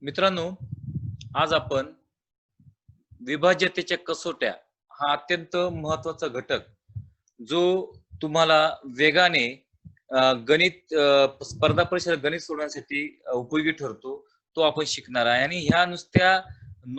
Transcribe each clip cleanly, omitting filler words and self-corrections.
मित्रांनो, आज आपण विभाज्यतेच्या कसोट्या हा अत्यंत महत्वाचा घटक जो तुम्हाला वेगाने गणित स्पर्धा परीक्षा गणित सोडवण्यासाठी उपयोगी ठरतो तो आपण शिकणार आहे. आणि ह्या नुसत्या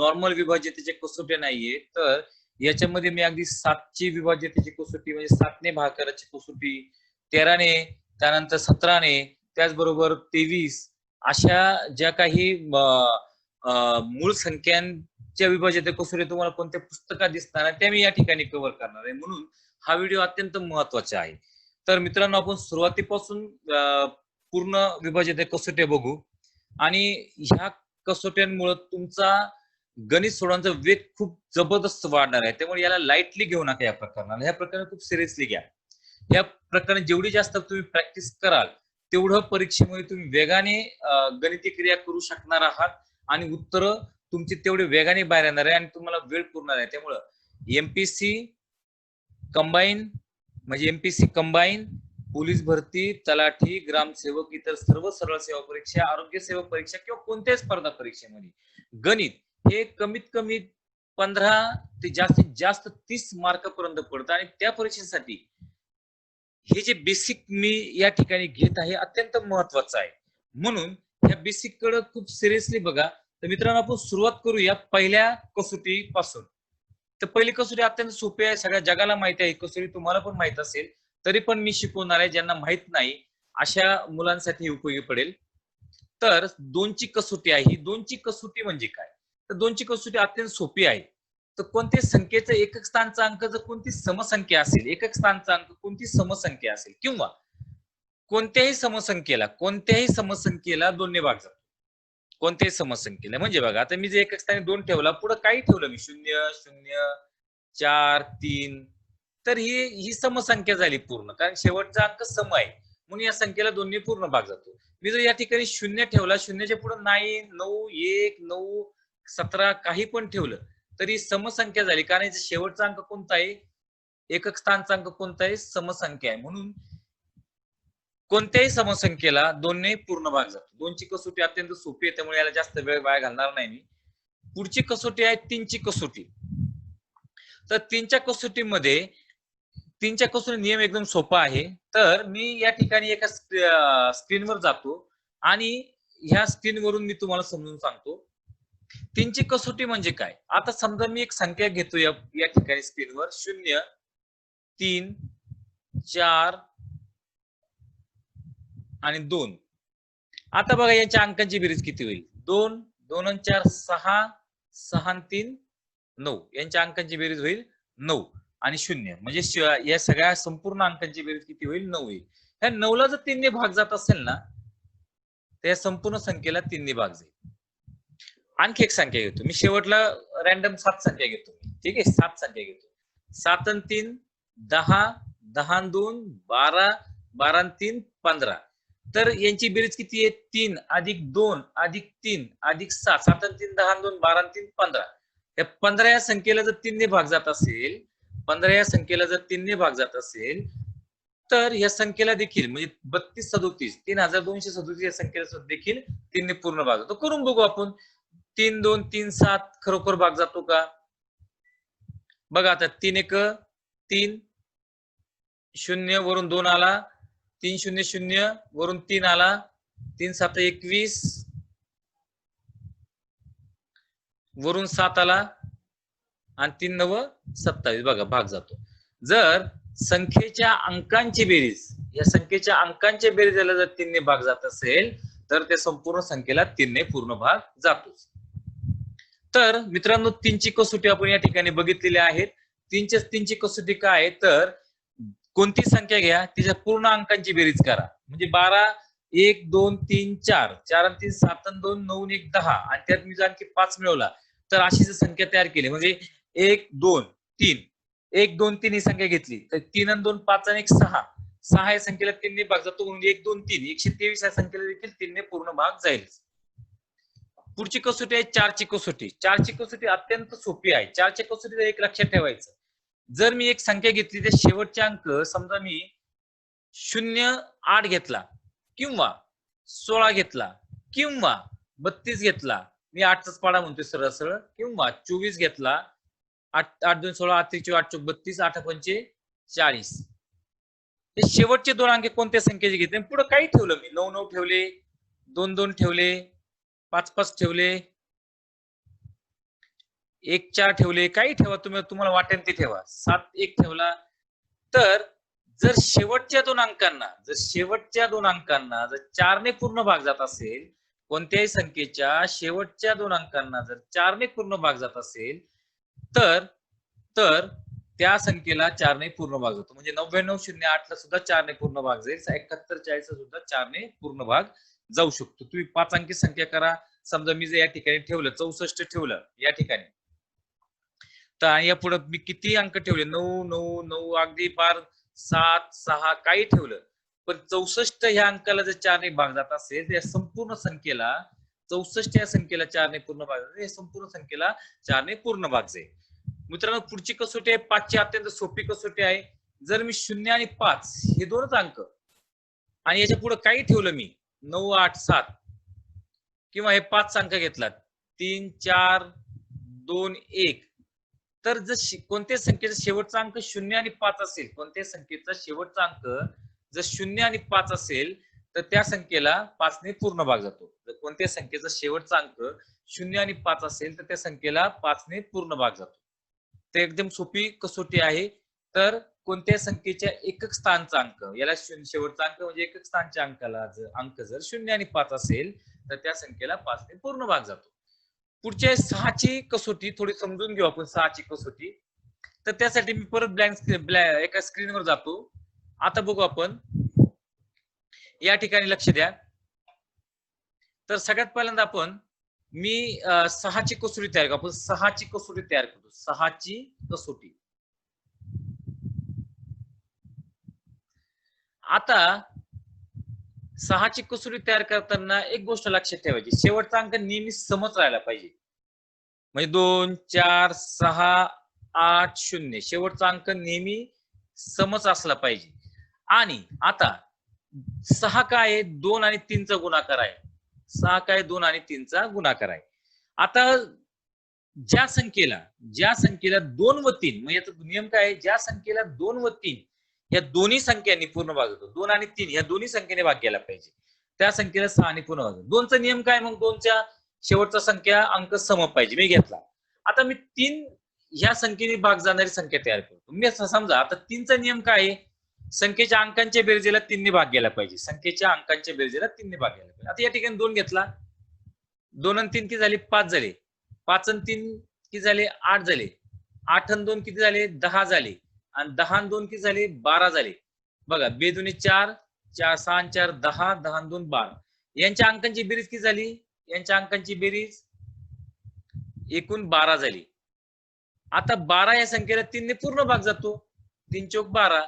नॉर्मल विभाज्यतेच्या कसोट्या नाहीये, तर याच्यामध्ये मी अगदी 7ची विभाज्यतेची कसोटी म्हणजे 7ने भागाकाराची कसोटी, 13ने, त्यानंतर 17ने, त्याचबरोबर 23 अशा ज्या काही मूळ संख्यांच्या विभाज्यते कसोटी तुम्हाला कोणत्या पुस्तकात दिसणार आहे त्या मी या ठिकाणी कव्हर करणार आहे. म्हणून हा व्हिडिओ अत्यंत महत्वाचा आहे. तर मित्रांनो, आपण सुरुवातीपासून पूर्ण विभाज्यते कसोट्या बघू आणि ह्या कसोट्यांमुळे तुमचा गणित सोडवण्याचा वेग खूप जबरदस्त वाढणार आहे. त्यामुळे याला लाईटली घेऊ नका. या प्रकरणाला ह्या प्रकरणाला खूप सिरियसली घ्या. या प्रकरणात जेवढी जास्त तुम्ही प्रॅक्टिस कराल तेवढं परीक्षेमध्ये तुम्ही वेगाने गणिती क्रिया करू शकणार आहात आणि उत्तर तुमची तेवढे वेगाने बाहेर येणार आहे आणि तुम्हाला वेळ पुरणार आहे. त्यामुळे एमपीसी कंबाईन म्हणजे एमपीसी कंबाईन, पोलीस भरती, तलाठी, ग्रामसेवक, इतर सर्व सरळ सेवा परीक्षा, आरोग्य सेवा परीक्षा किंवा कोणत्याही स्पर्धा परीक्षेमध्ये गणित हे कमीत कमी 15 ते जास्तीत जास्त 30 मार्कापर्यंत पडतं. आणि त्या परीक्षेसाठी हे जे बेसिक मी या ठिकाणी घेत आहे अत्यंत महत्वाचं आहे. म्हणून ह्या बेसिक कडे खूप सिरियसली बघा. तर मित्रांनो, आपण सुरुवात करूया पहिल्या कसोटी पासून. तर पहिली कसोटी अत्यंत सोपी आहे, सगळ्या जगाला माहिती आहे. कसोटी तुम्हाला पण माहित असेल, तरी पण मी शिकवणार आहे. ज्यांना माहित नाही अशा मुलांसाठी उपयोगी पडेल. तर 2ची कसोटी आहे. ही 2ची कसोटी म्हणजे काय? तर 2ची कसोटी अत्यंत सोपी आहे. तर कोणत्याही संख्येचा एकक स्थानचा अंक जर कोणती समसंख्या असेल, एकक स्थानचा अंक कोणती समसंख्या असेल किंवा कोणत्याही समसंख्येला 2ने भाग जातो. कोणत्याही समसंख्येला म्हणजे बघा, आता मी जे एकक स्थानी 2 ठेवला, पुढे काही ठेवलं मी 0 0 4 3, तर ही समसंख्या झाली पूर्ण, कारण शेवटचा अंक सम आहे म्हणून या संख्येला 2ने पूर्ण भाग जातो. मी जर या ठिकाणी 0 ठेवला, 0च्या पुढे 9 9 1 9 17 काही पण ठेवलं तरी समसंख्या झाली, कारण शेवटचा अंक कोणता आहे? एकक स्थानचा अंक कोणता आहे? समसंख्या आहे. म्हणून कोणत्याही समसंख्येला 2ने पूर्ण भाग जातो. 2ची कसोटी अत्यंत सोपी आहे, त्यामुळे याला जास्त वेळ वाया घालणार नाही मी. पुढची कसोटी आहे 3ची कसोटी. तर 3च्या कसोटीमध्ये 3च्या कसोटी नियम एकदम सोपा आहे. तर मी या ठिकाणी एका स्क्रीनवर जातो आणि ह्या स्क्रीनवरून मी तुम्हाला समजून सांगतो 3ची कसोटी म्हणजे काय. आता समजा मी एक संख्या घेतो या ठिकाणी स्क्रीनवर 0 3 4 आणि 2. आता बघा यांच्या अंकांची बेरीज किती होईल? 2 2 आणि 4 6 6 आणि 3 9. यांच्या अंकांची बेरीज होईल 9 आणि 0, म्हणजे या सगळ्या संपूर्ण अंकांची बेरीज किती होईल? 9 होईल. ह्या 9ला जर 3ने भाग जात असेल ना, त्या संपूर्ण संख्येला 3ने भाग जाईल. आणखी एक संख्या घेतो मी, शेवटला रॅन्डम 7 संख्या घेतो. ठीक आहे, 7 संख्या घेतो. 7 आणि 3 10 10 आणि 2 12 12 आणि 3 15. तर यांची बेरीज किती आहे? 3 अधिक 2 अधिक 3 अधिक 7. 7 आणि 3 10 आणि 2 12 आणि 3 15. या 15 या संख्येला जर 3ने भाग जात असेल, 15 या संख्येला जर 3ने भाग जात असेल, तर या संख्येला देखील म्हणजे 32 37 3237 या संख्येला देखील 3ने पूर्ण भाग जातो. करून बघू आपण. 3 2 3 7 खरोखर भाग जातो का? बघा आता 3 1 3 0 वरून 2 आला, 3 0 0 वरून 3 आला, 3 7 21 वरून 7 आला आणि 3 9 27. बघा भाग जातो. जर संख्येच्या अंकांची बेरीज, या संख्येच्या अंकांच्या बेरीजला जर 3ने भाग जात असेल तर त्या संपूर्ण संख्येला 3ने पूर्ण भाग जातो. तर मित्रांनो, 3ची कसोटी आपण या ठिकाणी बघितलेली आहेत. 3ची कसोटी काय आहे? तर कोणती संख्या घ्या, तिच्या पूर्ण अंकांची बेरीज करा. म्हणजे 12 1 2 3 4 4 आणि 3 7 आणि 2 9 आणि 1 10 आणि त्यात मी आणखी 5 मिळवला, तर अशी जर संख्या तयार केली म्हणजे 1 2 3 1 2 3 ही संख्या घेतली तर 3 आणि 2 5 आणि 1 6. 6 या संख्येला 3ने भाग जातो म्हणून 1 2 3 123 या संख्येला देखील 3ने पूर्ण भाग जाईल. पुढची कसोटी आहे 4ची कसोटी. 4ची कसोटी अत्यंत सोपी आहे. 4च्या कसोटीला एक लक्षात ठेवायचं, जर मी एक संख्या घेतली तर शेवटचे अंक समजा मी 0 8 घेतला किंवा 16 घेतला किंवा 32 घेतला मी 8चाच पाडा म्हणतोय सरळ सरळ, किंवा 24 घेतला, 8 8 2 16, 8 3 8 4 32, 8 5 40. हे शेवटचे दोन अंक कोणत्या संख्येचे घेतले, पुढे काही ठेवलं मी, 9 9 ठेवले, 2 2 ठेवले, 5 5 ठेवले, 1 4 ठेवले, काही ठेवा तुम्ही, तुम्हाला वाटेल ते ठेवा, 7 1 ठेवला. तर जर शेवटच्या दोन अंकांना जर 4 ने पूर्ण भाग जात असेल, कोणत्याही संख्येच्या शेवटच्या दोन अंकांना जर 4 ने पूर्ण भाग जात असेल, तर तर त्या संख्येला 4 ने पूर्ण भाग जातो. म्हणजे 9908 ला सुद्धा 4 ने पूर्ण भाग जाईल, 71 40 ला सुद्धा 4 ने पूर्ण भाग जाऊ शकतो. तुम्ही 5 अंकी संख्या करा. समजा मी जर या ठिकाणी ठेवलं 64 ठेवलं या ठिकाणी, तर या पुढे मी किती अंक ठेवले, 9 9 9 अगदी पार 7 6 काही ठेवलं, पण 64 ह्या अंकाला जर 4 ने भाग जात असेल, तर या संपूर्ण संख्येला 64 या संख्येला 4 ने पूर्ण भाग जाईल, या संपूर्ण संख्येला 4 ने पूर्ण भाग जाईल. मित्रांनो, पुढची कसोटी आहे 5 ची, अत्यंत सोपी कसोटी आहे. जर मी 0 आणि 5 हे दोनच अंक आणि याच्या पुढे काही ठेवलं मी, 9 8 7, किंवा हे 5 अंक घेतला, 3 4 2 1, तर जर कोणत्याच संख्येचा शेवटचा अंक 0 आणि 5 असेल, कोणत्याच संख्येचा शेवटचा अंक जर 0 आणि 5 असेल, तर त्या संख्येला 5 ने पूर्ण भाग जातो. जर कोणत्याच संख्येचा शेवटचा अंक 0 आणि 5 असेल, तर त्या संख्येला 5 ने पूर्ण भाग जातो. ते एकदम सोपी कसोटी आहे. तर कोणत्या संख्येच्या एकक स्थानचा अंक, याला शेवटचा अंक म्हणजे एकक स्थानच्या अंकाला अंक जर 0 आणि 5 असेल, तर त्या संख्येला 5 ने पूर्ण भाग जातो. पुढच्या 6 ची कसोटी थोडी समजून घेऊ आपण. 6 ची कसोटी, तर त्यासाठी मी परत ब्लँक एका स्क्रीनवर जातो. आता बघू आपण, या ठिकाणी लक्ष द्या. तर सगळ्यात पहिल्यांदा आपण मी 6 ची कसोटी तयार करू. आपण 6 ची कसोटी तयार करतो. 6 ची कसोटी. आता 6 ची कसोटी तयार करताना एक गोष्ट लक्षात ठेवायची, शेवटचा अंक नेहमी समच राहायला पाहिजे. म्हणजे 2 4 6 8 0 शेवटचा अंक नेहमी समच असला पाहिजे. आणि आता 6 काय आहे, 2 आणि 3 चा गुणाकार आहे. 6 काय, 2 आणि 3 चा गुणाकार आहे. आता ज्या संख्येला 2 व 3, म्हणजे याचा नियम काय आहे, ज्या संख्येला 2 व 3 या दोन्ही संख्यांनी पूर्ण भाग होतो, 2 आणि 3 या दोन्ही संख्येने भाग केला पाहिजे, त्या संख्येला 6 ने पूर्ण भाग. 2 चा नियम काय, मग 2 च्या शेवटचा संख्या अंक सम पाहिजे. मी घेतला. आता मी 3 ह्या संख्येने भाग जाणारी संख्या तयार करतो. मी असं समजा, आता 3 चा नियम काय आहे, संख्येच्या अंकांच्या बेरजेला 3 ने भाग गेला पाहिजे. संख्येच्या अंकांच्या बेरजेला 3 ने भाग गेला पाहिजे. आता या ठिकाणी 2 घेतला, 2 आणि 3 किती झाले, 5 झाले. 5 आणि 3 किती झाले, 8 झाले. 8 आणि 2 किती झाले, 10 झाले. आणि 10 आणि 2 किती झाले, 12 झाले. बघा, बेदुनी 4 4 6 आणि 4 10, 10 आणि 2 12. यांच्या अंकांची बेरीज किती झाली, यांच्या अंकांची बेरीज एकूण 12 झाली. आता 12 या संख्येला 3 ने पूर्ण भाग जातो. 3 चौक 12,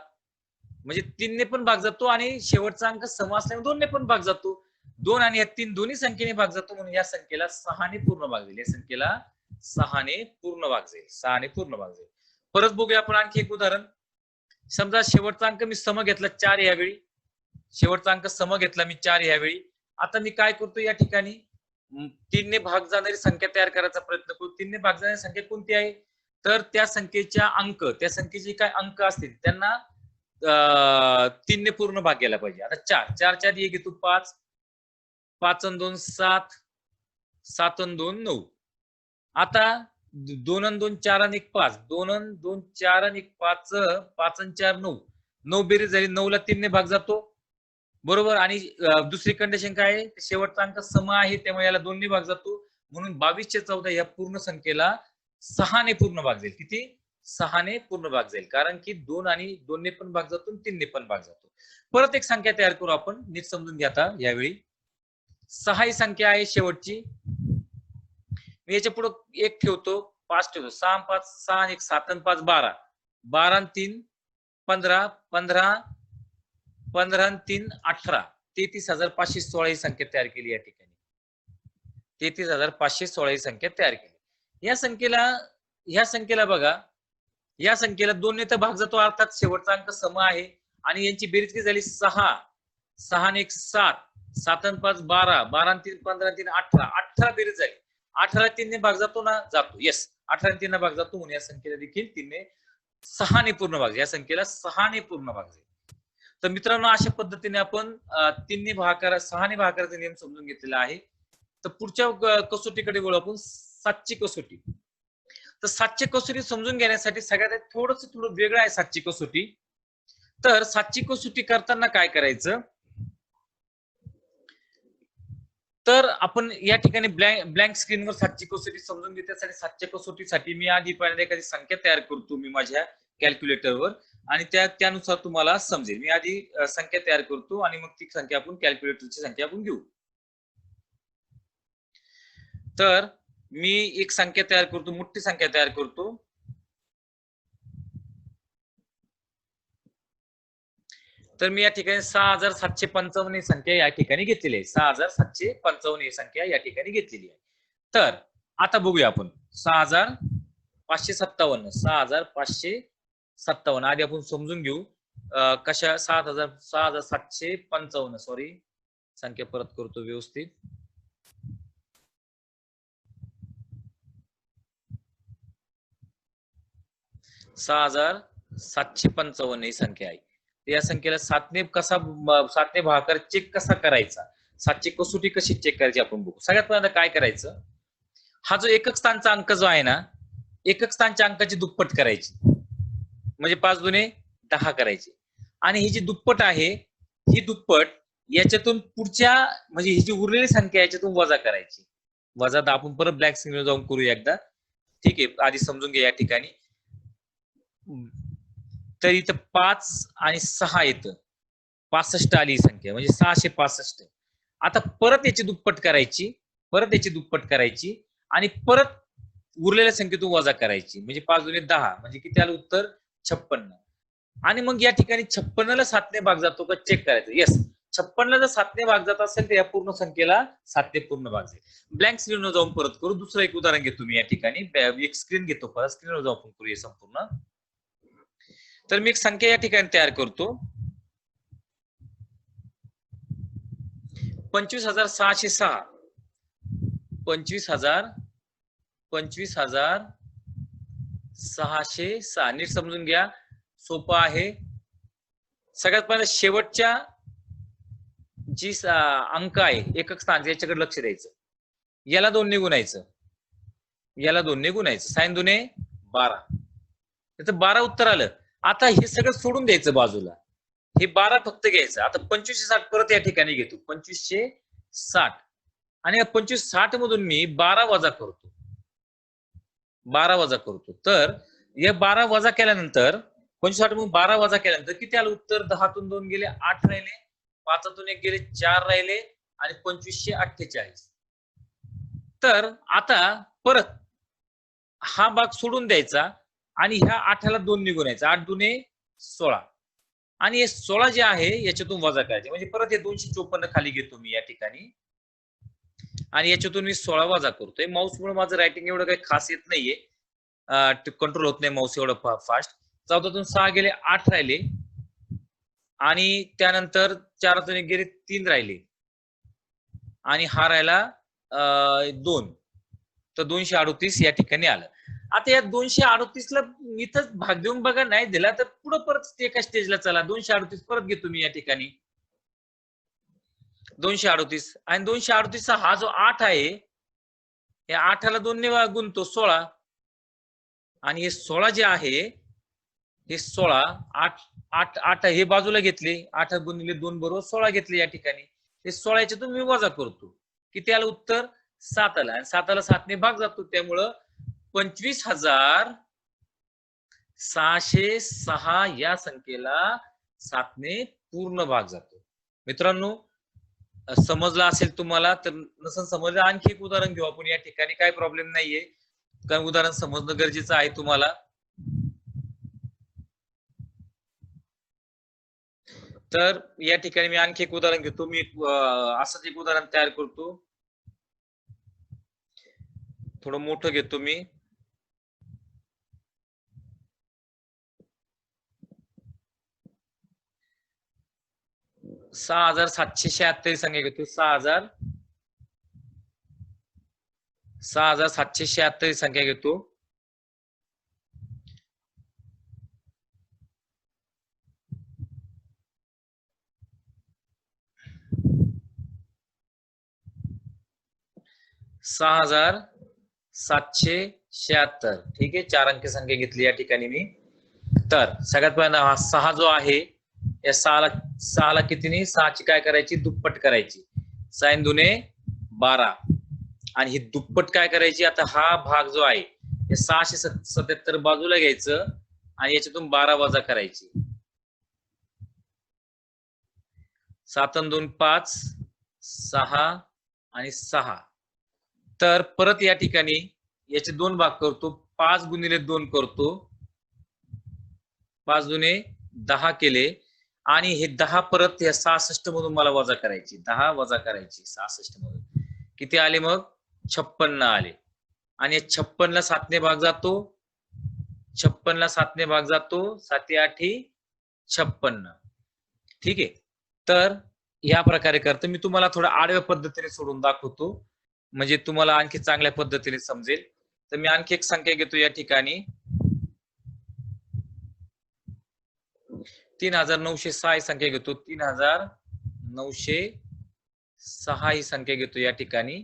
म्हणजे 3 ने पण भाग जातो आणि शेवटचा अंक सम असल्यामुळे 2 ने पण भाग जातो. 2 आणि 3 दोन्ही संख्येने भाग जातो, म्हणून या संख्येला 6 ने पूर्ण भाग जाईल. या संख्येला 6 ने पूर्ण भाग जाईल. 6 ने पूर्ण भाग जाईल. परत बघूया आपण आणखी एक उदाहरण. समजा शेवटचा अंक मी सम घेतला 4 यावेळी, शेवटचा अंक सम घेतला मी 4 यावेळी. आता मी काय करतो, या ठिकाणी 3 ने भाग जाणारी संख्या तयार करायचा प्रयत्न करू. 3 ने भाग जाणारी संख्या कोणती आहे, तर त्या संख्येच्या अंक, त्या संख्येचे काय अंक असतील त्यांना 3 ने पूर्ण भाग गेला पाहिजे. आता 4 4 च्या आधी घेतो 5, 5 आणि 2 7, 7 आणि 2 9. आता 2 आणि 2 4 आणि 1 5, 2 आणि 2 4 आणि 1 5, 5 आणि 4 9, 9 बेरीज झाली. 9 ला 3 ने भाग जातो, बरोबर. आणि दुसरी कंडिशन काय आहे, शेवटचा अंक सम आहे, त्यामुळे याला 2 ने भाग जातो, म्हणून 2214 या पूर्ण संख्येला 6 ने पूर्ण भाग जाईल. किती, 6 ने पूर्ण भाग जाईल, कारण की 2 आणि 2 ने पण भाग जातो, 3 ने पण भाग जातो. परत एक संख्या तयार करू आपण, नीट समजून घ्या. आता यावेळी 6 ही संख्या आहे शेवटची. मी याच्या पुढे 1 ठेवतो, 5 ठेवतो, 6 5 6 आणि 1 7 आणि 5 12, 12 आणि 3 15, 15 15 आणि 3 18, 33516 ही संख्या तयार केली. या ठिकाणी 33516 ही संख्या तयार केली. या संख्येला बघा, या संख्येला 2 ने तर भाग जातो, अर्थात शेवटचा अंक सम आहे, आणि यांची बेरीज किती झाली, 6 6 आणि 1 7, 7 आणि 5 12, 12 आणि 3 15 आणि 3 18, 18 बेरीज झाली. 18 3 भाग जातो ना, जातो. येस, 18 3 भाग जातो म्हणून या संख्येला देखील 6 ने पूर्ण भाग, या संख्येला 6 ने पूर्ण भाग जाईल. तर मित्रांनो, अशा पद्धतीने आपण 3 ने भागाकार 6 ने भागाकाराचा नियम समजून घेतलेला आहे. तर पुढच्या कसोटीकडे वळू आपण, 7ची कसोटी. तर 7ची कसोटी समजून घेण्यासाठी सगळ्यात थोडं वेगळं आहे 7ची कसोटी. तर 7ची कसोटी करताना काय करायचं, तर आपण या ठिकाणी ब्लँक स्क्रीनवर 7ची कसोटी समजून घेण्यासाठी 7च्या कसोटीसाठी मी आधी पहिल्यांदा एखादी संख्या तयार करतो मी माझ्या कॅल्क्युलेटरवर, आणि त्यानुसार तुम्हाला समजेल. मी आधी संख्या तयार करतो आणि मग ती संख्या आपण कॅल्क्युलेटरची संख्या आपण घेऊ. तर मी एक संख्या तयार करतो, मोठी संख्या तयार करतो. तर मी या ठिकाणी 6755 ही संख्या या ठिकाणी घेतलेली आहे. 6755 ही संख्या या ठिकाणी घेतलेली आहे. तर आता बघूया आपण 6557 6557 आधी आपण समजून घेऊ कशा 6755 सॉरी, संख्या परत करतो व्यवस्थित. 6755 ही संख्या आहे. या संख्येला 7ने भागाकार चेक कसा करायचा, 7ची कसोटी कशी चेक करायची आपण बघू. सगळ्यात पहिल्यांदा काय करायचं, हा जो एकक स्थानचा अंक जो आहे ना, एकक स्थानच्या अंकाची दुप्पट करायची, म्हणजे 5 दुने 10 करायची. आणि ही जी दुप्पट आहे, ही दुप्पट याच्यातून पुढच्या, म्हणजे ही जी उरलेली संख्या याच्यातून वजा करायची. वजा आपण परत ब्लॅक स्क्रीनवर जाऊन करूया एकदा. ठीक आहे, आधी समजून घ्या या ठिकाणी. तर इथं 5 आणि 6 येतं, 65 आली संख्या, म्हणजे 665. आता परत याची दुप्पट करायची, आणि परत उरलेल्या संख्येतून वजा करायची, म्हणजे 5 दुने 10, म्हणजे किती आलं उत्तर, 56. आणि मग या ठिकाणी 56ला 7ने भाग जातो का चेक करायचं. येस, 56ला जर 7ने भाग जात असेल तर या पूर्ण संख्येला 7ने पूर्ण भाग जाईल. ब्लँक स्क्रीनवर जाऊन परत करू. दुसरं एक उदाहरण घेतो मी या ठिकाणी, एक स्क्रीन घेतो, परत स्क्रीनवर जाऊन करूया संपूर्ण. तर मी एक संख्या या ठिकाणी तयार करतो, 25,606. 25,606 नीट समजून घ्या, सोपं आहे. सगळ्यात पहिला शेवटच्या जी अंक आहे एकक स्थान, याच्याकडे लक्ष द्यायचं. याला 2 ने गुणायचं, साइन 2 12, त्याचं 12 उत्तर आलं. आता हे सगळं सोडून द्यायचं बाजूला, हे 12 फक्त घ्यायचं. आता 2560 परत या ठिकाणी घेतो, 2560, आणि 2560 मधून मी 12 वजा करतो, तर या 12 वजा केल्यानंतर 2560 मधून 12 वजा केल्यानंतर किती आलं उत्तर, 10तून 2 गेले 8 राहिले, 5तून 1 गेले 4 राहिले, आणि 2548. तर आता परत हा भाग सोडून द्यायचा आणि ह्या 8ला 2 ने गुणायचं, 8 दुने 16, आणि हे 16 जे आहे याच्यातून वजा करायचे, म्हणजे परत हे 254 खाली घेतो मी या ठिकाणी, आणि याच्यातून मी 16 वजा करतोय. माऊस मुळे माझं रायटिंग एवढं काही खास येत नाहीये, कंट्रोल होत नाही माऊस एवढं फास्ट. 14तून 6 गेले 8 राहिले, आणि त्यानंतर 4तून 1 गेले 3 राहिले, आणि हा राहिला 2, तर 238 या ठिकाणी आलं. आता या 238ला इथंच भाग देऊन बघा, नाही दिला तर पुढे परत एका स्टेजला चला, 238 परत घेतो मी या ठिकाणी, 238, आणि 238चा हा जो 8 आहे, या 8ला 2 ने गुणतो 16, आणि हे 16 जे आहे, हे 16 8 हे बाजूला घेतले, 8 गुणिले 2 बरोबर 16 घेतले या ठिकाणी. हे 16 याच्यातून मी वजा करतो, किती आलं उत्तर, 7 आलं, आणि 7ला 7ने भाग जातो, त्यामुळं 25,606 या संख्येला 7ने पूर्ण भाग जातो. मित्रांनो, समजलं असेल तुम्हाला, तर नसेल समजलं आणखी एक उदाहरण घेऊ आपण या ठिकाणी, काही प्रॉब्लेम नाहीये, कारण उदाहरण समजणं गरजेचं आहे तुम्हाला. तर या ठिकाणी मी आणखी एक उदाहरण घेतो, मी असंच एक उदाहरण तयार करतो, थोडं मोठं घेतो मी. सहा 6,776 संख्या घेतो, 6,776 ही संख्या घेतो. सहा हजार 776. ठीक आहे, 4 अंकी संख्या घेतली या ठिकाणी मी. तर सगळ्यात पहिल्यांदा हा 6 जो आहे, या 6ला कितीने 6ची काय करायची, दुप्पट करायची. 6 दुने 12 आणि ही दुप्पट काय करायची. आता हा भाग जो आहे, हे 677 बाजूला घ्यायचं आणि याच्यातून 12 वजा करायची. 7 आणि 2 5, 6 आणि 6. तर परत या ठिकाणी याचे 2 भाग करतो. 5 गुणिले 2 करतो. 5 दुने 10 केले आणि हे 10 परत या 66 मधून मला वजा करायची. 10 वजा करायची 66 मधून. किती आले मग, 56 आले. आणि 56 ला 7 ने भाग जातो. 56 ला 7 ने भाग जातो. 7 8 56. ठीक आहे. तर या प्रकारे करतो. मी तुम्हाला थोडं आडव्या पद्धतीने सोडून दाखवतो, म्हणजे तुम्हाला आणखी चांगल्या पद्धतीने समजेल. तर मी आणखी एक संख्या घेतो या ठिकाणी. 3,906 ही संख्या घेतो. 3,906 ही संख्या घेतो या ठिकाणी.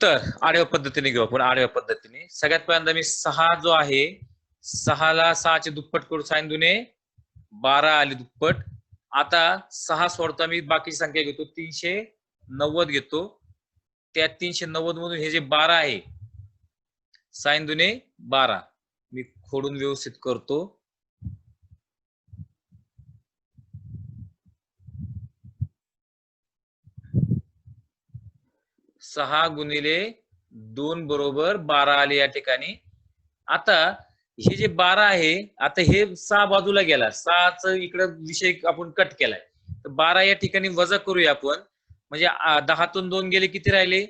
तर आडव्या पद्धतीने घेऊ आपण. आडव्या पद्धतीने सगळ्यात पहिल्यांदा मी 6 जो आहे, 6ला 6चे दुप्पट करू. 6 दुने 12 आले दुप्पट. आता 6 सोडता मी बाकीची संख्या घेतो. 390 घेतो. त्या 390 मधून हे जे 12 आहे, 6 दुने 12 मी खोडून व्यवस्थित करतो. 6 गुणिले 2 बरोबर 12 आले या ठिकाणी. आता हे जे 12 आहे, आता हे 6 बाजूला गेला. 6चा इकडे विषय आपण कट केलाय. तर 12 या ठिकाणी वजा करूया आपण. म्हणजे 10तून 2 गेले, किती राहिले,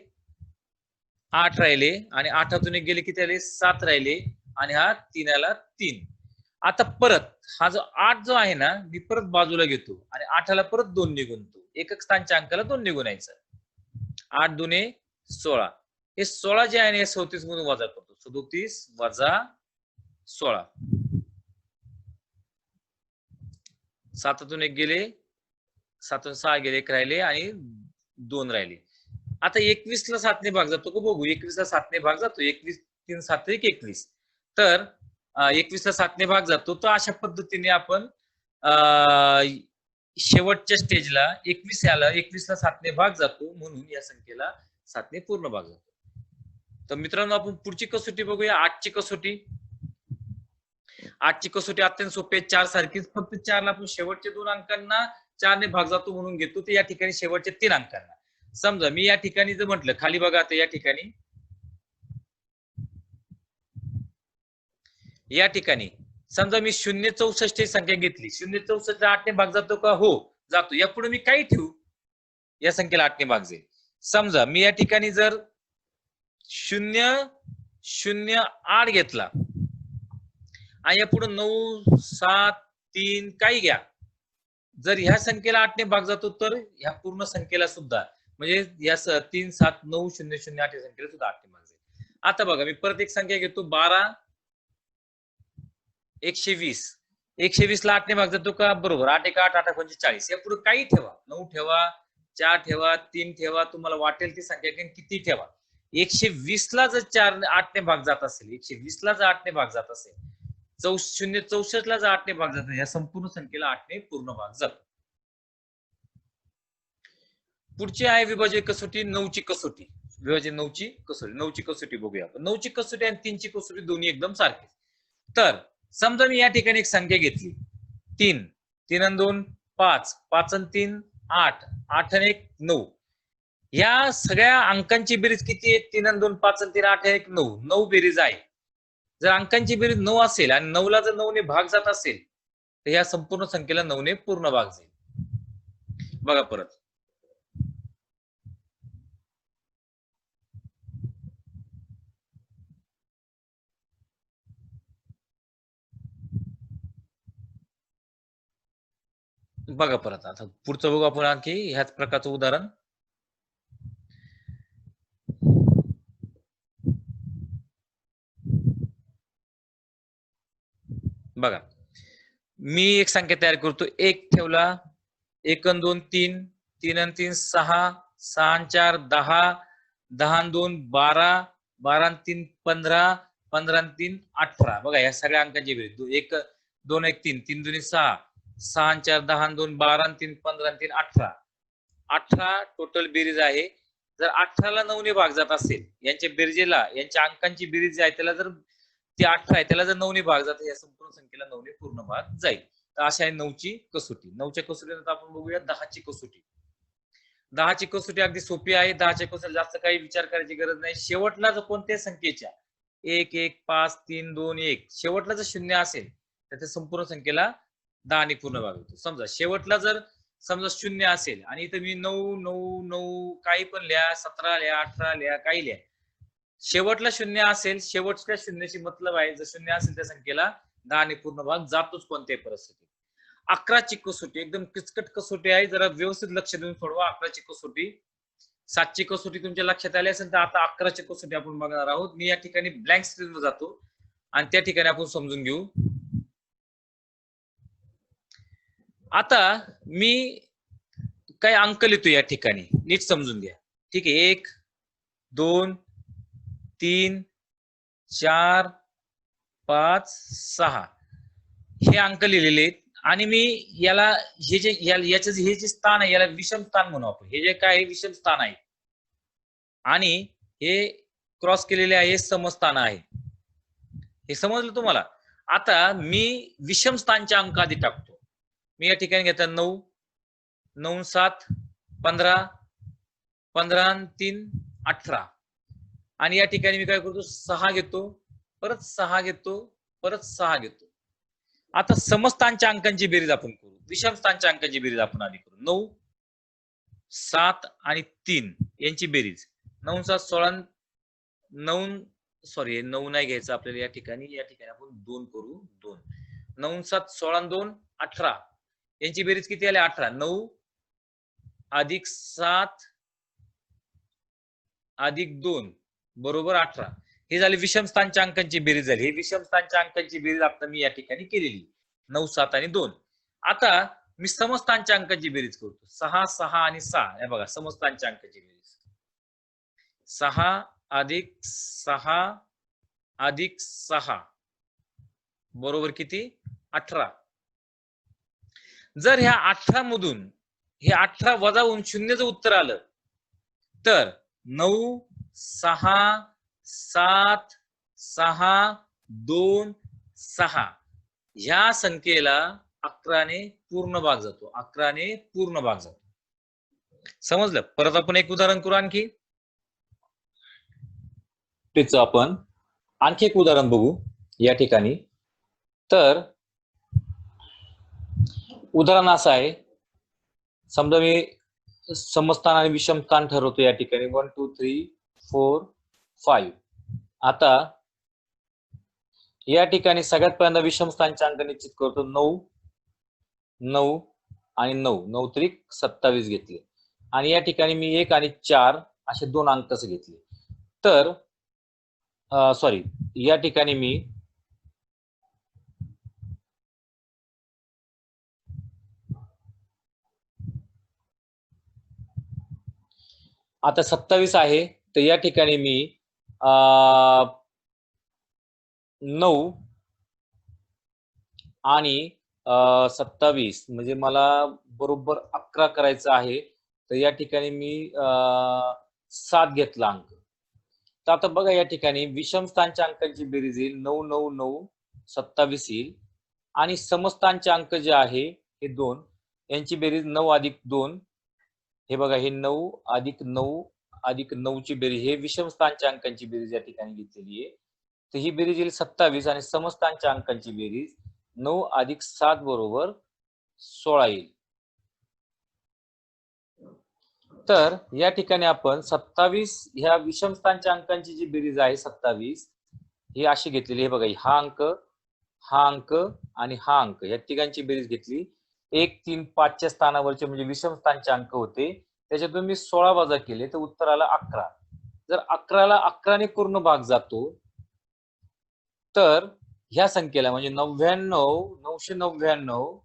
8 राहिले. आणि 8तून 1 गेले, किती राहिले, 7 राहिले. आणि हा 3 आला 3. आता परत हा जो 8 जो आहे ना, मी परत बाजूला घेतो आणि 8ला परत 2 निघूनतो. एकक स्थानच्या अंकाला 2 निघूनायचं. 8 दुने 16. हे 16 जे आहे, 37 मधून वजा करतो. 37 वजा 16. 7तून 1 गेले, 7तून 6 गेले, 1 राहिले आणि 2 राहिले. आता 21 ला 7 ने भाग जातो का बघू. 21 ला 7 ने भाग जातो. 21 3 7 21. तर 21 ला 7 ने भाग जातो. तर अशा पद्धतीने आपण शेवटच्या स्टेजला 21 आला, 21 ला 7 ने भाग जातो, म्हणून या संख्येला 7 ने पूर्ण भाग जातो. तर मित्रांनो, आपण पुढची कसोटी बघूया. 8ची कसोटी. 8ची कसोटी अत्यंत सोपी आहे. 4 सारखीच, फक्त 4 ला आपण शेवटच्या 2 अंकांना 4 ने भाग जातो म्हणून घेतो. ते या ठिकाणी शेवटच्या 3 अंकांना. समजा मी या ठिकाणी जर म्हटलं, खाली बघा आता, या ठिकाणी समजा मी 064 ही संख्या घेतली. 064 ला 8 ने भाग जातो का, हो जातो. यापुढे मी काही ठेवू, या संख्येला 8 ने भाग जाईल. समजा मी या ठिकाणी जर 008 घेतला आणि यापुढे 9 7 3 काही घ्या, जर ह्या संख्येला 8 ने भाग जातो, तर ह्या पूर्ण संख्येला सुद्धा, म्हणजे या 3 7 9 0 0 8 या संख्येला सुद्धा 8 ने भाग जाईल. आता बघा, मी परत एक संख्या घेतो. 12 120. 120 ला 8 ने भाग जातो का, बरोबर. 8 1 8 8 45. या पुढे काही ठेवा. 9 ठेवा, 4 ठेवा, 3 ठेवा, तुम्हाला वाटेल ती संख्या किती ठेवा. 120 ला जर 4 8 ने भाग जात असेल, 120 ला जर 8 ने भाग जात असेल, 064 ला जर 8 ने भाग जात असेल, या संपूर्ण संख्येला 8 ने पूर्ण भाग जातो. पुढची आहे विभाज्य कसोटी, 9ची कसोटी. विभाज्य 9ची कसोटी. 9ची कसोटी बघूया आपण. 9ची कसोटी आणि 3ची कसोटी दोन्ही एकदम सारखे. तर समजा मी या ठिकाणी एक संख्या घेतली, 3. 3 आणि 2 5, 5 आणि 3 8, 8 आणि 1 9. या सगळ्या अंकांची बेरीज किती आहे? 3 आणि 2 5 आणि 3 8 आणि 1 9. 9 बेरीज आहे. जर अंकांची बेरीज 9 असेल आणि 9 ला जर 9 ने भाग जात असेल, तर या संपूर्ण संख्येला 9 ने पूर्ण भाग जाईल. बघा परत. बघा परत. आता पुढचं बघू आपण आणखी ह्याच प्रकारचं उदाहरण. बघा, मी एक संख्या तयार करतो. 1 ठेवला, 1 अन् 2 3, 3 अन् 3 6, 6 अन् 4 10, 10 अन् 2 12, 12 अन् 3 15, 15 अन् 3 18. बघा या सगळ्या अंकांची बेरीज 1 2 1 3, 3 2 6, 6 अन् 4 10 अन् 2 12 अन् 3 15 अन् 3 18. 18 टोटल बेरीज आहे. जर 18 ला 9 ने भाग जात असेल, यांच्या बेरजेला यांच्या अंकांची बेरीज जी आहे त्याला जर ती 18 आहे त्याला जर 9 ने भाग जात, या संपूर्ण संख्येला 9 ने पूर्ण भाग जाईल. तर अशी आहे 9 ची कसोटी. 9च्या कसोटीनंतर आपण बघूया 10 ची कसोटी. 10 ची कसोटी अगदी सोपी आहे. 10 च्या कसोटी जास्त काही विचार करायची गरज नाही. शेवटला जर कोणत्याही संख्येच्या 1 1 5 3 2 1 शेवटला जर शून्य असेल तर त्या संपूर्ण संख्येला 10 ने पूर्ण भाग होतो. समजा शेवटला जर समजा शून्य असेल आणि इथं मी 9 9 9 काही पण लिहा, 17 लिहा, 18 लिहा, काही लिहा, शेवटला शून्य असेल, शेवटच्या शून्याची मतलब आहे जर शून्य असेल त्या संख्येला 10 ने पूर्ण भाग जातोच कोणत्याही परिस्थितीत. 11 ची कसोटी एकदम किचकट कसोटी आहे. जरा व्यवस्थित लक्ष देऊन सोडवा 11 ची कसोटी. 7 ची कसोटी तुमच्या लक्षात आली असेल तर आता 11 ची कसोटी आपण बघणार आहोत. मी या ठिकाणी ब्लँक स्क्रीनवर जातो आणि त्या ठिकाणी आपण समजून घेऊ. आता मी काही अंक लिहितो या ठिकाणी, नीट समजून घ्या. ठीक आहे, 1 2 3 4 5 6 हे अंक लिहिलेले आहेत आणि मी याला हे जे याचे हे जे स्थान आहे याला विषम स्थान म्हणू आपण. हे जे काय विषम स्थान आहे आणि हे क्रॉस केलेले आहे समस्थान आहे. हे समजलं तुम्हाला? आता मी विषम स्थानच्या अंक आधी टाकतो. मी या ठिकाणी घेतो 9 9 7 15 15 3 18 आणि या ठिकाणी मी काय करतो 6 घेतो, परत 6 घेतो, परत 6 घेतो. आता समस्थानच्या अंकांची बेरीज आपण करू. विषम स्थानच्या अंकांची बेरीज आपण आधी करू. 9 7 आणि 3 यांची बेरीज 9 7 16 9 सॉरी 9 नाही घ्यायचं आपल्याला या ठिकाणी आपण 2 करू. 2 9 7 16 2 18 यांची बेरीज किती आली? 18. 9 अधिक 7 अधिक 2 बरोबर 18. हे झाले विषम स्थानच्या अंकांची बेरीज झाली. हे विषम स्थानच्या अंकांची बेरीज आता मी या ठिकाणी केलेली 9 7 आणि 2. आता मी समस्थानच्या अंकांची बेरीज करतो. 6 6 आणि 6 हे बघा समस्थानच्या अंकांची बेरीज 6 अधिक 6 अधिक 6 बरोबर किती? 18. जर ह्या 18 मधून हे 18 वजा होऊन शून्यचं उत्तर आलं तर 9 6 7 6 2 6 ह्या संख्येला 11 ने पूर्ण भाग जातो. 11 ने पूर्ण भाग जातो. समजलं? परत आपण एक उदाहरण करू आणखी. त्याचं आपण आणखी एक उदाहरण बघू या ठिकाणी. तर उदाहरण असं आहे, समजा मी समस्थान आणि विषम स्थान ठरवतो या ठिकाणी 1 2 3 4 5. आता या ठिकाणी सगळ्यात पहिल्यांदा विषम स्थानचे अंक निश्चित करतो. 9 9 आणि 9 9 त्रिक 27 घेतले आणि या ठिकाणी मी 1 आणि 4 असे दोन अंक घेतले. तर सॉरी या ठिकाणी मी आता 27 आहे तर या ठिकाणी मी 9 आणि 27 म्हणजे मला बरोबर 11 करायचं आहे. तर या ठिकाणी मी 7 घेतला अंक. तर आता बघा या ठिकाणी विषम स्थानच्या अंकांची बेरीज येईल 9 9 9 27 येईल आणि समस्थानचे अंक जे आहे हे 2 यांची बेरीज 9 अधिक 2. हे बघा हे 9 अधिक 9 अधिक 9 ची बेरीज हे विषम स्थानच्या अंकांची बेरीज या ठिकाणी घेतलेली आहे. तर ही बेरीज येईल 27 आणि समस्थानच्या अंकांची बेरीज 9 अधिक 7 बरोबर 16 येईल. तर या ठिकाणी आपण 27 ह्या विषम स्थानच्या अंकांची जी बेरीज आहे 27 ही अशी घेतलेली आहे. बघा हा अंक, हा अंक आणि हा अंक या तिघांची बेरीज घेतली. 1 3 5 च्या स्थानावरचे म्हणजे विषम स्थानचे अंक होते, त्याच्यातून मी 16 वजा केले तर उत्तर आलं 11. जर 11 ला 11 ने पूर्ण भाग जातो तर ह्या संख्येला म्हणजे 99,999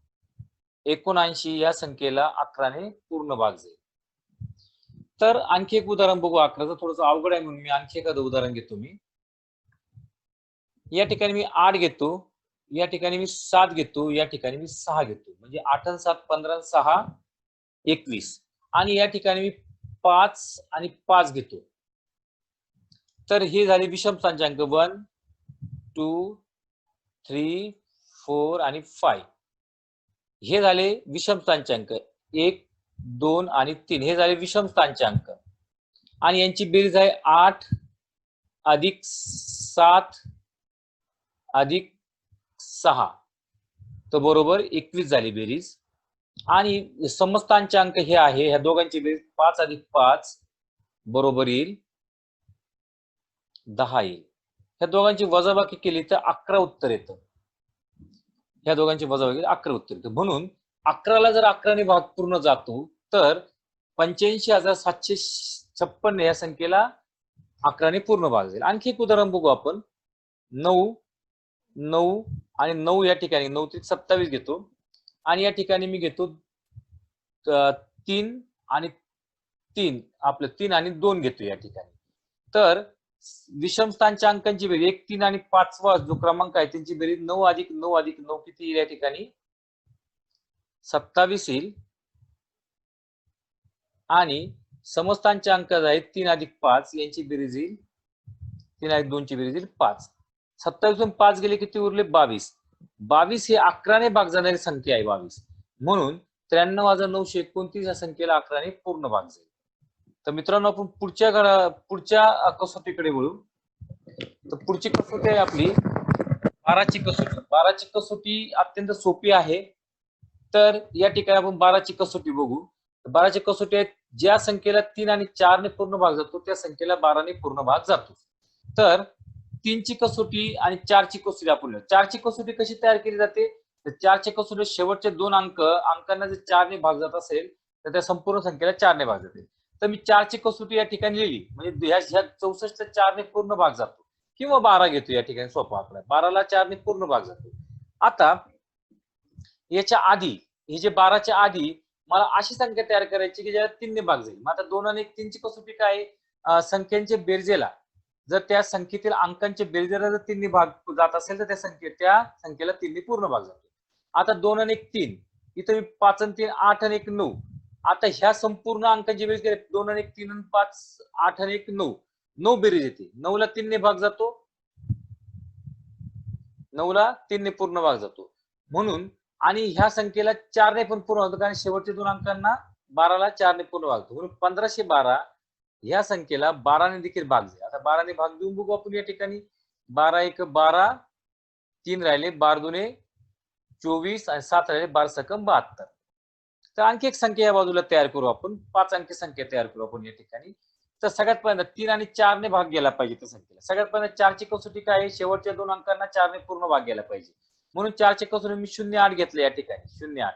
79 या संख्येला 11ने पूर्ण भाग जाईल. तर आणखी एक उदाहरण बघू 11चं, थोडस अवघड आहे म्हणून मी आणखी एखादं उदाहरण घेतो. मी या ठिकाणी मी 8 घेतो, या ठिकाणी मी 7 घेतो, या ठिकाणी मी 6 घेतो. म्हणजे 8 आणि 7 15 आणि 6 21 आणि या ठिकाणी मी 5 आणि 5 घेतो. तर हे झाले विषम संचांक 1 2 3 4 आणि 5. हे झाले विषम स्थानांक 1 2 आणि 3. हे झाले विषम स्थानांक आणि यांची बेरीज आहे 8 अधिक 7 अधिक 6, तर बरोबर 21 झाली बेरीज. आणि समस्थानांक हे आहे, ह्या दोघांची बेरीज 5 अधिक 5 बरोबर येईल 10 येईल. ह्या दोघांची वजाबाकी केली तर 11 उत्तर येतं. ह्या दोघांची वजाबाकी 11 उत्तर येतं. म्हणून 11ला जर 11ने भाग पूर्ण जातो तर 85,756 या संख्येला 11ने पूर्ण भाग जाईल. आणखी एक उदाहरण बघू आपण. 9 9 आणि 9 या ठिकाणी 9 ते 27 घेतो आणि या ठिकाणी मी घेतो 3 आणि 3, आपलं 3 आणि 2 घेतो या ठिकाणी. तर विषम स्थानच्या अंकांची बेरीज 1 3 आणि 5वा जो क्रमांक आहे त्यांची बेरीज 9 अधिक 9 अधिक 9 किती येईल या ठिकाणी 27 येईल. आणि समस्थानचे अंक आहेत 3 अधिक 5 यांची बेरीज येईल 3 अधिक 2 ची बेरीज येईल 5. 27 तून 5 गेले किती उरले 22. 22 हे 11ने भाग जाणारी संख्या आहे 22. म्हणून 93,929 या संख्येला 11ने पूर्ण भाग जाईल. तर मित्रांनो आपण पुढच्या कसोटीकडे वळू. तर पुढची कसोटी आहे आपली 12ची कसोटी. 12ची कसोटी अत्यंत सोपी आहे. तर या ठिकाणी आपण 12ची कसोटी बघू. 12ची कसोटी आहे, ज्या संख्येला 3 आणि 4 ने पूर्ण भाग जातो त्या संख्येला 12 ने पूर्ण भाग जातो. तर 3ची कसोटी आणि 4ची कसोटी आपण 4ची कसोटी कशी तयार केली जाते, तर 4च्या कसोटी शेवटचे दोन अंकांना जर 4 ने भाग जात असेल तर त्या संपूर्ण संख्येला 4 ने भाग जाते. तर मी 4ची कसोटी या ठिकाणी लिहिली, म्हणजे ह्या 64 4 ने पूर्ण भाग जातो किंवा 12 घेतो या ठिकाणी सोपा आपला 12ला 4 ने पूर्ण भाग जातो. आता याच्या आधी हे जे 12च्या आधी मला अशी संख्या तयार करायची की ज्याला 3 ने भाग जाईल. मग आता 2 आणि 1 3ची कसोटी काय, संख्यांचे बेरजेला जर त्या संख्येतील अंकांचे बेरजेला जर 3 ने भाग जात असेल तर त्या संख्येला 3 ने पूर्ण भाग जातो. आता 2 आणि 1 3, इथे मी 5 आणि 3 8 आणि 1 9. आता ह्या संपूर्ण अंकांची बेरीज केली 2 आणि 1 3 आणि 5 8 आणि 1 9. 9 बेरीज येते. 9 ला 3 ने भाग जातो, 9 ला 3 ने पूर्ण भाग जातो. म्हणून आणि ह्या संख्येला 4 ने पण पूर्ण होतो कारण शेवटच्या दोन अंकांना 12ला 4 ने पूर्ण भाग होतो. म्हणून 1512 ह्या संख्येला 12 ने देखील भाग जाईल. आता 12 ने भाग देऊन बघू आपण या ठिकाणी. 12 1 12, 3 राहिले, 12 2 24 आणि 7 राहिले, 12 सकम 72. तर आणखी एक संख्या या बाजूला तयार करू आपण. 5 अंकी संख्या तयार करू आपण या ठिकाणी. तर सगळ्यात पहिल्यांदा 3 आणि 4 ने भाग गेला पाहिजे त्या संख्येला. सगळ्यात पहिल्यांदा 4ची कसोटी काय आहे, शेवटच्या दोन अंकांना 4 ने पूर्ण भाग गेला पाहिजे. म्हणून 4ची कसोटी मी 08 घेतले या ठिकाणी. 08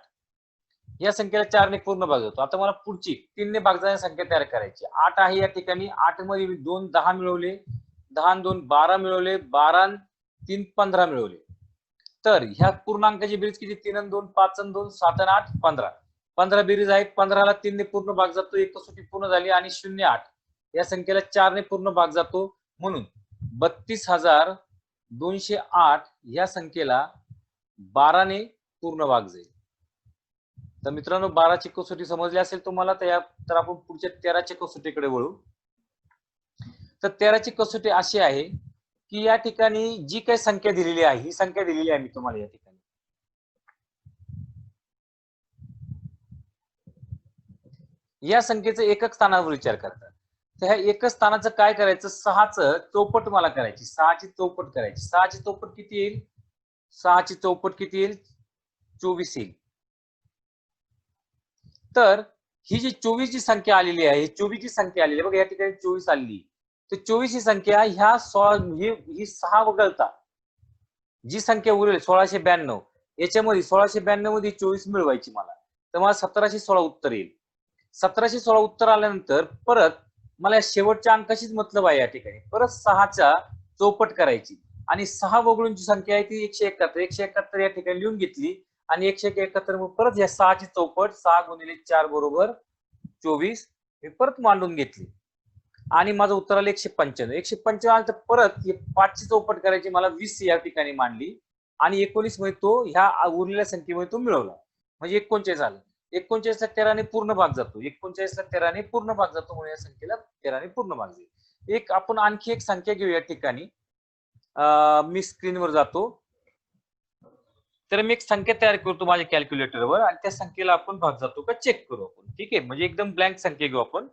या संख्येला 4 ने पूर्ण भाग जातो. आता मला पुढची 3 ने भाग जाणारी संख्या तयार करायची. 8 आहे या ठिकाणी. 8 मध्ये मी 2 10 मिळवले, 10 आणि 2 12 मिळवले, 12 आणि 3 15 मिळवले. तर ह्या पूर्णांकाची बेरीज किती 3 आणि 2 5 आणि 2 7 आणि 8 15. 15 बेरीज आहे. 15ला 3 ने पूर्ण भाग जातो, एक कसोटी पूर्ण झाली. आणि 08 या संख्येला 4 ने पूर्ण भाग जातो. म्हणून 32,208 या संख्येला 12 ने पूर्ण भाग जाईल. तर मित्रांनो 12ची कसोटी समजली असेल तुम्हाला. तर आपण पुढच्या 13च्या कसोटीकडे वळू. तर 13ची कसोटी अशी आहे की या ठिकाणी जी काही संख्या दिलेली आहे ही संख्या दिलेली आहे मी तुम्हाला या ठिकाणी. या संख्येचं एकक स्थानावर विचार करतात. तर ह्या एकच स्थानाचं काय करायचं, 6चं चौपट मला करायची. 6ची चौपट करायची. 6ची चौपट किती येईल, 6ची चौपट किती येईल 24 येईल. तर ही जी 24 ची संख्या आलेली आहे, 24 ची संख्या आलेली आहे बघा या ठिकाणी 24 आलेली. तर 24 ही संख्या ह्या ही 6 वगळता जी संख्या उरेल 1692 याच्यामध्ये 1692 मध्ये 24 मिळवायची मला. तर मला 1716 उत्तर येईल. 1716 उत्तर आल्यानंतर परत मला शेवटच्या अंकाशीच मतलब आहे या ठिकाणी. परत 6चा चौपट करायची. आणि 6 वगळूनची संख्या आहे ती 171. 171 या ठिकाणी लिहून घेतली आणि 171 मग परत या 6 ची चौपट 6 गुणिले 4 बरोबर 24 मी परत मांडून घेतली आणि माझं उत्तर आलं 195. 195 आलं तर परत 5 ची चौपट करायची मला 20 या ठिकाणी मांडली आणि 19 मध्ये तो ह्या उरलेल्या संख्येमध्ये तो मिळवला म्हणजे 39 आलं. 39 ला 13 ने पूर्ण भाग जातो. 39 ला 13 ने पूर्ण भाग जातो म्हणून या संख्येला 13 ने पूर्ण भाग जाईल. एक आपण आणखी एक संख्या घेऊ या ठिकाणी. मी स्क्रीनवर जातो. तर मी एक संख्या तयार करतो माझ्या कॅल्क्युलेटरवर आणि त्या संख्येला आपण भाग जातो का चेक करू आपण. ठीक आहे, म्हणजे एकदम ब्लँक संख्या घेऊ आपण.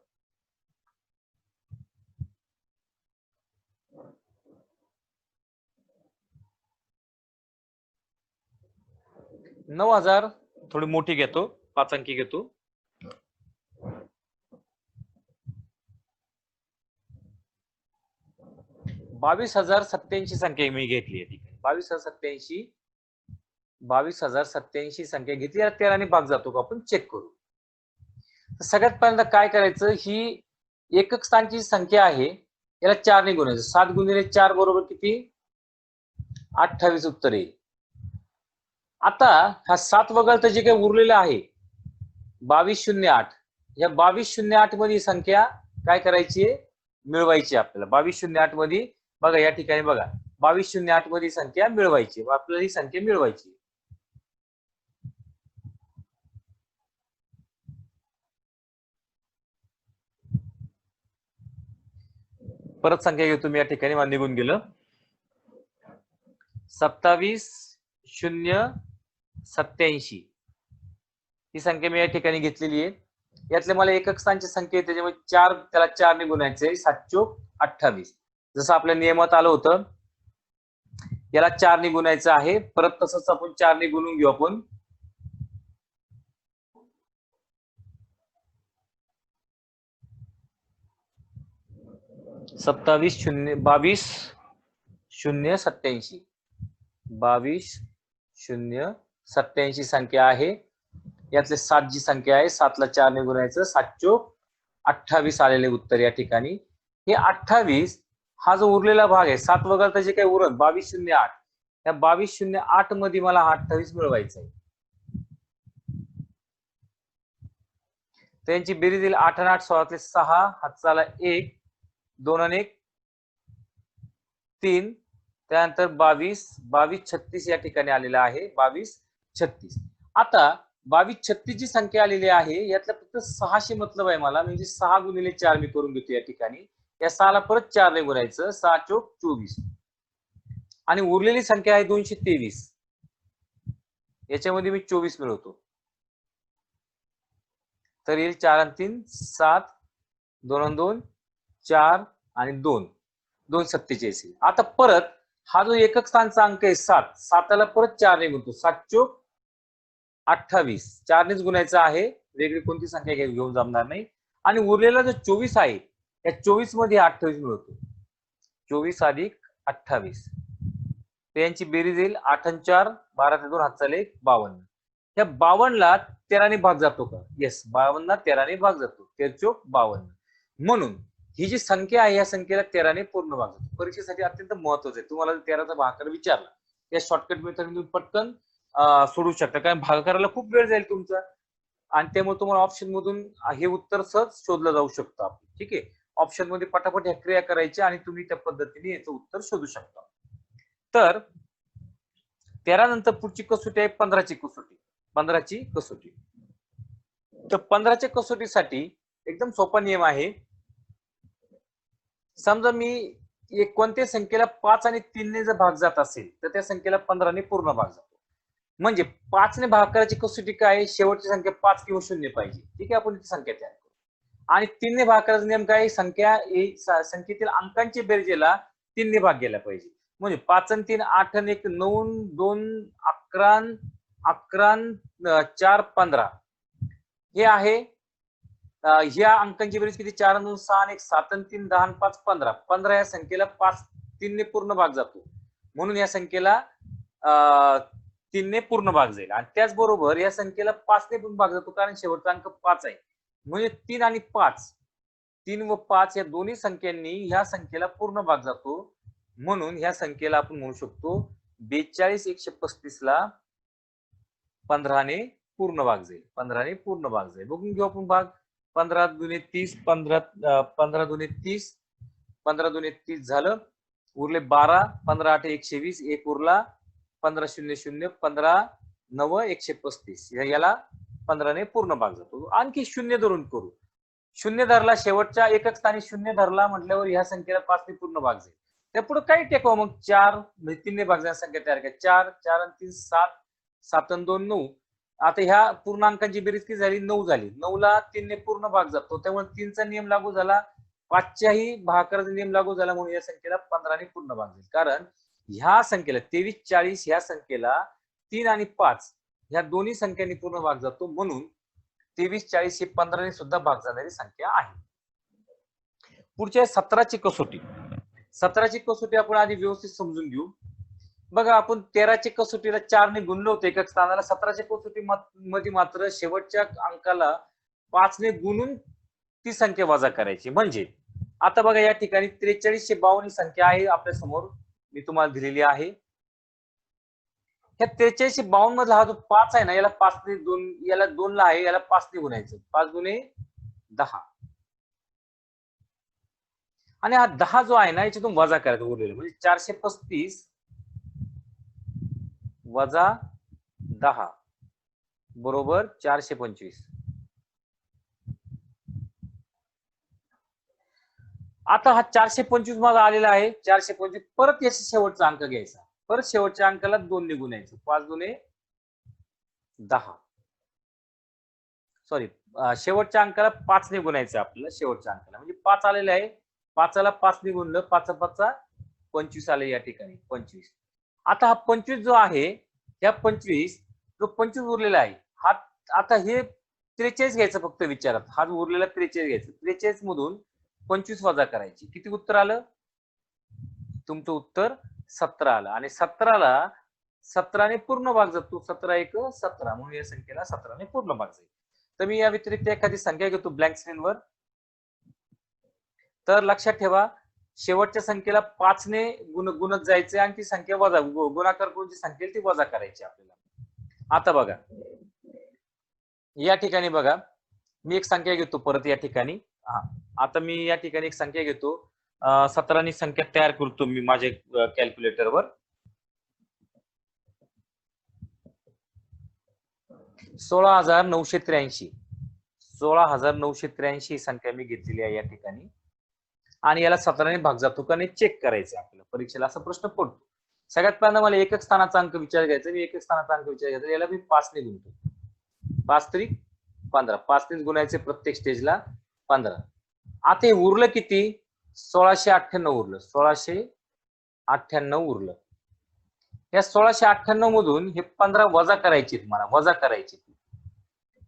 नऊ हजार थोडी मोठी घेतो, 5 अंकी घेतो. 22,087 संख्या मी घेतली आहे. 22,087 संख्या घेतली. या 13 ने भाग जातो का आपण चेक करू. सगळ्यात पहिल्यांदा काय करायचं, ही एकक स्थानची संख्या आहे याला 4 ने गुणायचं. 7 गुणिले 4 बरोबर किती? 28 उत्तर येईल. आता हा 7 वगळता जे काही उरलेलं आहे 2208, या 2208 मध्ये संख्या काय करायची आहे? मिळवायची आपल्याला. 2208 मध्ये बघा या ठिकाणी बघा 2208 मध्ये संख्या मिळवायची. आपल्याला ही संख्या मिळवायची. परत संख्या घेतो मी या ठिकाणी, मला निघून गेलं. 27,087 ही संख्या मी या ठिकाणी घेतलेली आहे. यातले मला एकक स्थानची संख्या आहे त्याच्यामुळे 4 त्याला 4 ने गुणायचंय. 7,28 जसं आपल्या नियमात आलं होतं याला 4 ने गुणायचं आहे. परत तसंच आपण 4 ने गुणून घेऊ आपण. सत्तावीस शून्य 22,087 संख्या आहे. यातले 7 जी संख्या आहे 7 ला 4 ने गुणायचं. 7,28 आलेले उत्तर या ठिकाणी. हे 28 हा जो उरलेला भाग आहे 7 वगळता जे काही उरत 2208, या 2208 मध्ये मला 28 मिळवायचं आहे. त्यांची बेरीज येईल 8 आणि 8 16 6 हातचाला 1 2 आणि 1 3, त्यानंतर 22 36 या ठिकाणी आलेला आहे. 2236. आता 2236 जी संख्या आलेली आहे यातलं फक्त 6 मतलब आहे मला, म्हणजे 6 गुणिले 4 मी करून घेतो या ठिकाणी. या 6 ला परत 4 ने गुणायचं. 6 चोक 24 आणि उरलेली संख्या आहे 223. याच्यामध्ये मी 24 मिळवतो तर येईल 4 आणि 3 7 2 आणि 2 4 आणि 2 247. आता परत हा जो एकक स्थानचा अंक आहे 7, 7 ला परत 4 ने गुणतो. 7 चोक 28, 4 नेच गुणायचं आहे. वेगळी कोणती संख्या घेऊन जमणार नाही. आणि उरलेला जो 24 आहे या 24 मध्ये 28 मिळवतो. 24 अधिक 28 यांची बेरीज येईल 8 आणि 4 12 ते 2 हातचाले 1 52. या 52 ला 13 ने भाग जातो का? येस, 52 ला 13 ने भाग जातो. 13 चोक 52. म्हणून ही जी संख्या आहे या संख्येला 13 ने पूर्ण भाग जातो. परीक्षेसाठी अत्यंत महत्वाचं आहे. तुम्हाला 13चा भागाकार विचारला या शॉर्टकट मेथड तुम्ही पटकन सोडू शकता, कारण भागाकाराला खूप वेळ जाईल तुमचा आणि त्यामुळे तुम्हाला ऑप्शन मधून हे उत्तर सहज शोधलं जाऊ शकतं. ठीक आहे, ऑप्शन मध्ये पटापट ह्या क्रिया करायच्या आणि तुम्ही त्या पद्धतीने याचं उत्तर शोधू शकता. तर 13 नंतर पुढची कसोटी आहे 15ची कसोटी. 15ची कसोटी. तर 15च्या कसोटीसाठी एकदम सोपा नियम आहे. समजा मी कोणत्या संख्येला 5 आणि 3 ने जर भाग जात असेल तर त्या संख्येला 15 ने पूर्ण भाग जातो. म्हणजे 5 ने भाग करायची कसोटी काय? शेवटची संख्या 5 किंवा 0 पाहिजे. ठीक आहे, आपण ती संख्या तयार करू. आणि 3 ने भाग करायचा नियम काय? संख्येतील अंकांची बेरजेला 3 ने भाग गेला पाहिजे. म्हणजे 5 आणि 3 8 आणि 1 9 2 11 11 4 15 हे आहे. ह्या अंकांची बेरीज किती? 4 आणि 2 6 आणि 1 7 आणि 3 10 आणि 5 15. 15 या संख्येला 5 3 ने पूर्ण भाग जातो. म्हणून या संख्येला 3 ने पूर्ण भाग जाईल. आणि त्याचबरोबर या संख्येला 5 ने पण भाग जातो कारण शेवटचा अंक 5 आहे. म्हणजे 3 आणि 5 3 व 5 या दोन्ही संख्यांनी ह्या संख्येला पूर्ण भाग जातो. म्हणून ह्या संख्येला आपण म्हणू शकतो 42 135 ला 15 ने पूर्ण भाग जाईल. 15 ने पूर्ण भाग जाईल. बघून घेऊ आपण भाग. 15 दुने 30, 15 दुने 30, 15 दुने 30 झालं. उरले 12, 15 8 120, एक उरला. 15 0 0, 15 9 135. याला 15 ने पूर्ण भाग जातो. आणखी शून्य धरून करू. शून्य धरला, शेवटच्या एकक स्थानी शून्य धरला म्हटल्यावर ह्या संख्येला 5 ने पूर्ण भाग जाईल. त्या पुढे काही टेकवा मग 4 म्हणजे 3 ने भाग जाण्याची संख्या तयार करा. 4 4 आणि 3 7, 7 आणि 2 9. आता ह्या पूर्णांकांची बेरीज किती झाली? 9 झाली. 9 ला 3 ने पूर्ण भाग जातो, त्यामुळे 3 चा नियम लागू झाला. 5च्याही भागाकाराचा नियम लागू झाला, म्हणून या संख्येला 15 ने पूर्ण भाग जाईल. कारण ह्या संख्येला 23 40 ह्या संख्येला 3 आणि 5 ह्या दोन्ही संख्यांनी पूर्ण भाग जातो, म्हणून 23 40 ही 15 ने सुद्धा भाग जाणारी संख्या आहे. पुढच्या 17ची कसोटी. 17ची कसोटी आपण आधी व्यवस्थित समजून घेऊ. बघा, आपण 13ची कसोटीला 4 ने गुणलो होतो एकक स्थानाला. 17च्या कसोटी मध्ये मात्र शेवटच्या अंकाला 5 ने गुणून ती संख्या वजा करायची. म्हणजे आता बघा, या ठिकाणी 4352 ही संख्या आहे आपल्या समोर, मी तुम्हाला दिलेली आहे. ह्या 4352 मधला हा जो 5 आहे ना, याला 5 ने 2, याला 2 ला आहे, याला 5 ने गुणायचं. 5 दुने 10 आणि हा 10 जो आहे ना, याच्यातून वजा करायचा उरलेलं. म्हणजे 435 वजा 10 बरोबर 425. आता हा 425 माझा आलेला आहे. 425 परत याचा शेवटचा अंक घ्यायचा. परत शेवटच्या अंकाला 2 ने गुणायचं. 5 दुने 10. सॉरी, शेवटच्या अंकाला 5 ने गुणायचं आपल्याला. शेवटच्या अंकाला म्हणजे 5 आलेले आहे. 5ला 5 ने गुणलं, 5 5 25 आले या ठिकाणी. 25. आता हा 25 जो आहे, या 25 जो 25 उरलेला आहे, हा आता हे 43 घ्यायचं फक्त विचारात. हा उरलेला 43 घ्यायचं. 43 मधून 25 वजा करायची. किती उत्तर आलं? तुमचं उत्तर 17 आलं. आणि 17ला 17 ने पूर्ण भाग जातो. 17 1 17, म्हणून या संख्येला 17 ने पूर्ण भाग जाईल. तर मी या व्यतिरिक्त एखादी संख्या घेतो ब्लँक स्क्रीनवर. तर लक्षात ठेवा, शेवटच्या संख्येला 5 ने गुणत जायचे आणि ती संख्या वजा, गुणाकार करून जी संख्या ती वजा करायची आपल्याला. आता बघा, या ठिकाणी बघा, मी एक संख्या घेतो परत या ठिकाणी. आता मी या ठिकाणी एक संख्या घेतो. 17 ने संख्या तयार करतो मी माझ्या कॅल्क्युलेटरवर. 16,983. 16,983 संख्या मी घेतलेली आहे या ठिकाणी. आणि याला 17 ने भाग जातो का नाही चेक करायचं आपल्याला. परीक्षेला असा प्रश्न पडतो. सगळ्यात पहिल्यांदा मला एकक स्थानाचा अंक विचार घ्यायचा. मी एकक स्थानाचा अंक विचार घ्यायचा. याला मी 5 ने गुणतो. 5 त्रिक 15. 5 ने गुणायचे प्रत्येक स्टेजला 15. आता हे उरलं किती? 1698 उरलं. 1698 उरलं. या 1698 मधून हे 15 वजा करायचे, तुम्हाला वजा करायचे.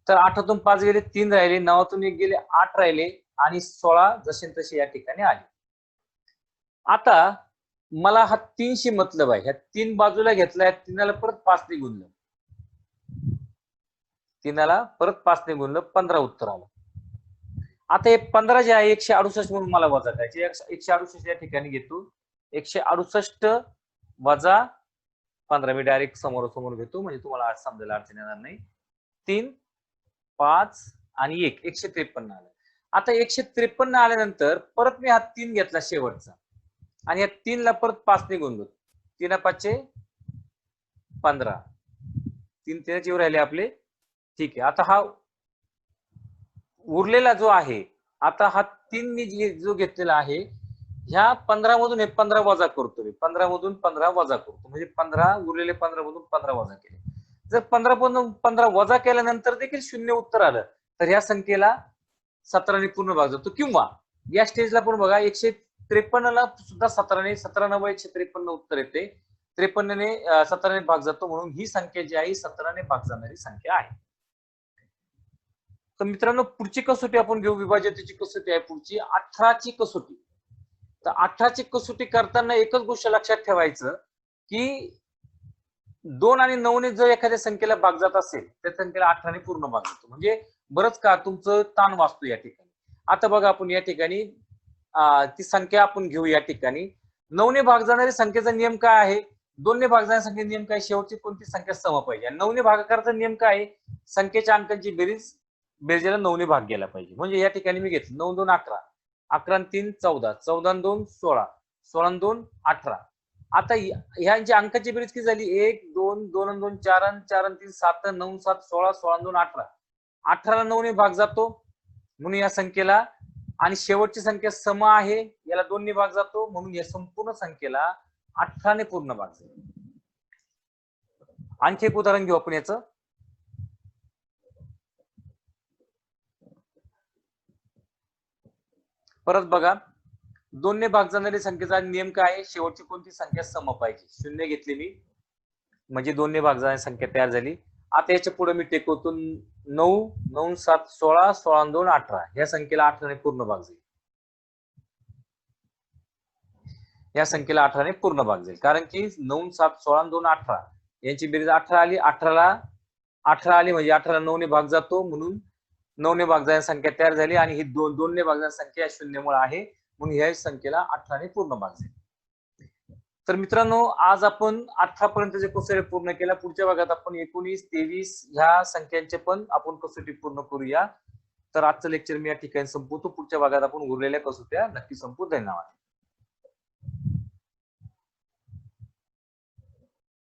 तर 8तून 5 गेले, 3 राहिले. 9तून 1 गेले, 8 राहिले. आणि 16 जसे तसे या ठिकाणी आले. आता मला हा 3शी मतलब आहे. ह्या 3 बाजूला घेतलाय. 3ला परत 5 ने गुणलं. 3ला परत 5 ने गुणलं, 15 उत्तर आलं. आता हे 15 जे आहे 168 म्हणून मला वजा करायचे. 168 या ठिकाणी घेतो. 168 वजा 15 मी डायरेक्ट समोर घेतो, म्हणजे तुम्हाला समजायला अडचण येणार नाही. 3 5 आणि 1 153 आलं. आता 153 आल्यानंतर परत मी हा 3 घेतला शेवटचा आणि या 3ला परत 5 ने गुणलो. 3 5 15. 3 3 जीव राहिले आपले. ठीक आहे. आता हा उरलेला जो आहे, आता हा 3 मी जो घेतलेला आहे, ह्या 15 मधून हे 15 वजा करतो मी. 15 मधून 15 वजा करतो, म्हणजे 15 उरलेले 15 मधून 15 वजा केले. जर 15 मधून 15 वजा केल्यानंतर देखील 0 उत्तर आलं तर ह्या संख्येला 17 ने पूर्ण भाग जातो. किंवा या स्टेजला पण बघा, 153 ला सुद्धा 17 ने 17 9 153 उत्तर येते. 53 ने 17 ने भाग जातो, म्हणून ही संख्या जी आहे 17 ने भाग जाणारी संख्या आहे. तर मित्रांनो, पुढची कसोटी आपण घेऊ. विभाज्यतेची कसोटी आहे पुढची 18ची कसोटी. तर 18ची कसोटी करताना एकच गोष्ट लक्षात ठेवायचं की 2 आणि 9 ने जर एखाद्या संख्येला भाग जात असेल त्या संख्येला 18 ने पूर्ण भाग जातो. म्हणजे बरंच का तुमचं ताण वाचतो या ठिकाणी. आता बघा, आपण या ठिकाणी ती संख्या आपण घेऊ या ठिकाणी. 9ने भाग जाणारी संख्येचा नियम काय आहे? 2ने भाग जाणाऱ्या संख्येचा नियम काय? शेवटची कोणती संख्या सम पाहिजे. आणि 9ने भागाकाराचा नियम काय आहे? संख्येच्या अंकांची बेरजेला 9ने भाग गेला पाहिजे. म्हणजे या ठिकाणी मी घेतलं 9 2 11, 11 3 14, 14 2 16, 16 2 18. आता ह्यांची अंकाची बेरीज किती झाली? 1 2 2 2 4 4 3 7 9 7 16, 16 2 18. 18 ला 9 ने भाग जातो म्हणून या संख्येला, आणि शेवटची संख्या सम आहे याला 2 ने भाग जातो म्हणून या संपूर्ण संख्येला 18 ने पूर्ण भाग जाईल. आणखी एक उदाहरण घेऊ आपण याचं. परत बघा, 2 ने भाग जाणारी संख्येचा नियम काय आहे? शेवटची कोणती संख्या सम पाहिजे. 0 घेतली मी म्हणजे 2 ने भाग जाणारी संख्या तयार झाली. आता याच्या पुढे मी टेकवतो 9 9 7 16, 16 2 18. या संख्येला 18 ने पूर्ण भाग जाईल. या संख्येला 18 ने पूर्ण भाग जाईल, कारण की 9 7 16 2 18 यांची बेरीज 18 आली. 18 आली म्हणजे 18 9 ने भाग जातो म्हणून 9 ने भाग जाणारी संख्या तयार झाली, आणि ही 2 ने भाग जाणारी संख्या शून्यामुळे आहे म्हणून या संख्येला 18 ने पूर्ण भाग जाईल. तर मित्रांनो, आज आपण 18 पर्यंतचे कसोटी पूर्ण केल्या. पुढच्या भागात आपण 19 23 ह्या संख्यांचे पण आपण कसोटी पूर्ण करूया. तर आजचं लेक्चर मी या ठिकाणी संपवतो. पुढच्या भागात आपण उरलेल्या कसोट्या नक्की संपवू. धन्यवाद.